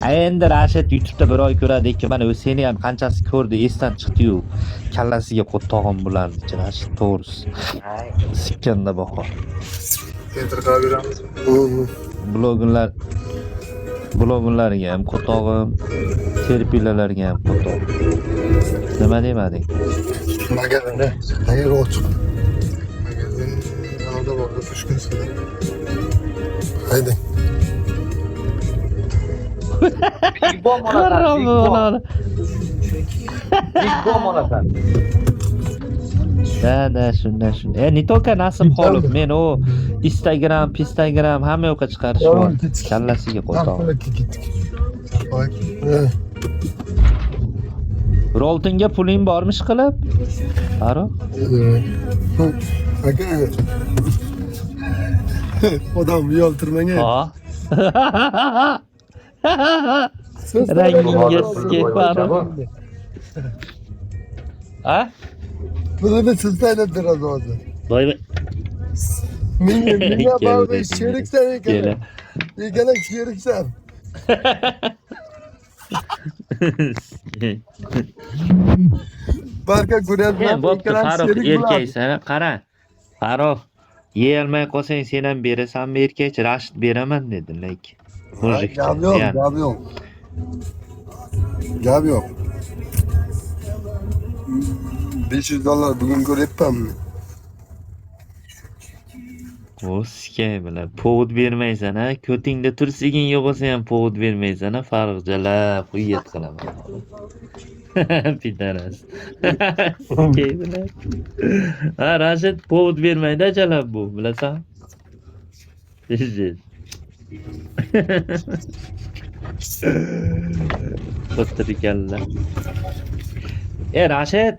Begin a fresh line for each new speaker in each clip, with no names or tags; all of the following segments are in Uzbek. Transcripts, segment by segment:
Endi Rashid YouTube'da bir oy ko'radi, mana seni ham qanchasi ko'rdi, esdan chiqdi-yu. Kallasiga qo'ttog'im bulardi, Rashid to'g'risi. Sikkanda baho.
Keltirib beramiz.
Blogunlarga ham qo'ttog'im, terpilalarga ham qo'ttog'im. Nima demading?
Magazin, qayerga ochiq? Magazin yonida bor, Toshkentda. Haydang.
Big Bomb olasan, Big Bomb. Big Bomb olasan.
Da, shundan. Nitoka nasib holib, men o Instagram hamma yoqqa chiqarishyapti. Kallasiga qo'ttog'im. Roltinga puling bormish qilib? Aro?
Aka. Odam uyaltirmang.
Ha. Rangingga skek baro. Ha?
Bunu siz söyledi biraz oldu.
Voy.
Minga baba sheriksan ekan. Ekan sheriksan. Barka ko'ryapman.
Men bo'pti, Farruh erkaksan, qara. Farruh, yeyolmay qolsang sen ham berasanmi erkak? Rashid beraman dedi, lekin. Mujikcha.
Gap yo'q. $500 bugun ko'ryapmanmi?
O'skay bilan povod bermaysan, ha? Ko'tingda tursiging yo'q bo'lsa ham povod bermaysan, ha? Farruhjalab uyat qilaman. Pidaras. O'skay bilan. Ha, Rashid povod bermaydi jalab bu, bilasan? Qo'ttirganlar. Rashid,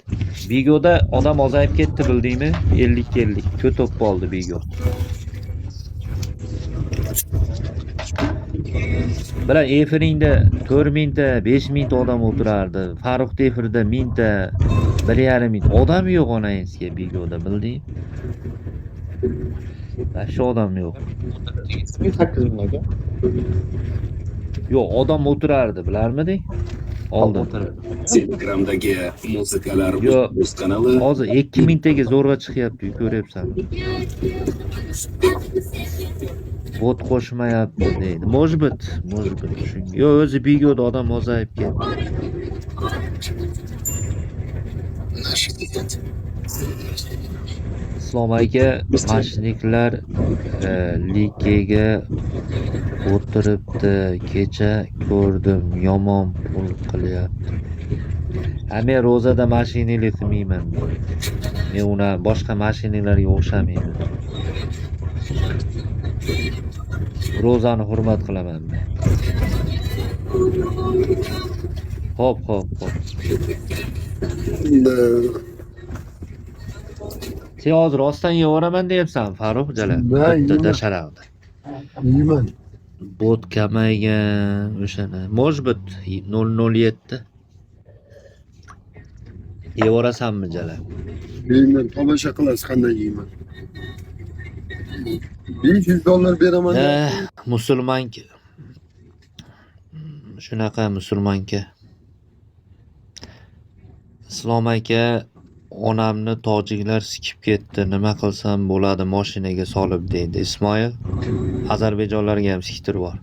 Bigo'da odam ozayib ketdi, bildingmi? 50 ko'toq bo'ldi Bigo. Bilan efiringda 4000 ta, 5000 ta odam o'tirardi. Farruh efirda 1000 ta, 1,5 odam yo'q onangizga Bigo'da, bilding? Shu odam yo'q.
8,000 aka.
Yo'q, odam o'tirardi, bilarmiding? Oldin.
Telegramdagi muzikalar o'z kanali.
Hozir 2000 taga zo'rg'a chiqyapti, ko'ryapsan. Bot qo'shmayapti deydi. Может shunga. Yo'q, o'zi Bigo'da odam ozayib ketdi. Islom aka, mashniklar ligiga o'tiribdi. Kecha ko'rdim, yomon pul qilyapti. Men ro'zada mashinali qilmayman. Men uni boshqa mashinalarga o'xshamayman. Ro'zani hurmat qilaman men. Xo'p. Sen hozir rostdan yeyveraman deyapsan, Farruh Jalal. Bitta sharaqda.
Yeyman.
Bot kamaygan o'shana. Может быть 007. Yeyverasanmi Jalal?
Yeyman, tomosha qilasiz qanday yeyman. $500 beraman.
Musulmonga. Shunaqa musulmonga. Islom aka, onamni tojiklar sikib ketdi. Nima qilsam bo'ladi, mashinaga solib deydi. Ismoil, Ozarbayjonlarga ham siktirib bor.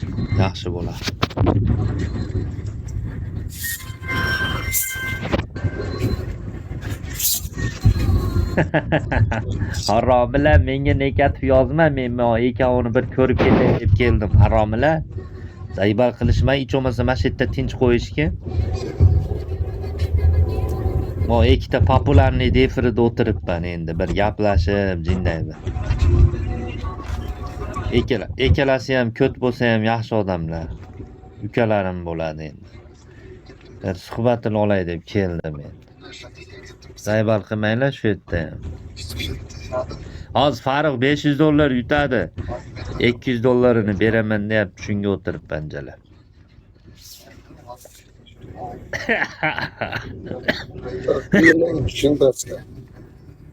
Yaxshi bo'ladi. Haromilar, menga negativ yozma, men ikkovini bir ko'rib ketay deb keldim. Haromilar. Zaybal qilishmay, hech bo'lmasa mana shu yerda tinch qo'yishga. O ikkita populyarniy efirida o'tiribman endi, bir gaplashib, jindaydi. Ikkalasi ham ko't bo'lsa ham yaxshi odamlar. Ukalarim bo'ladi endi. Bir suhbatini olay deb keldim endi. Zaybal qilmanglar shu yerda ham. Hozir Farruh $500 yutadi. $200 beraman deyapti, shunga o'tiribman jalab.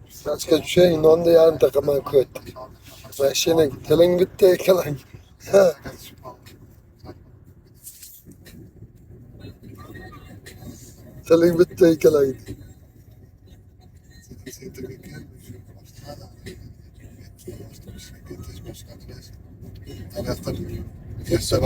Saçka şey inandı yarın takıma kötü. Mashina tiling bitta ekalang. Tiling bitta ikkalaydi. Erta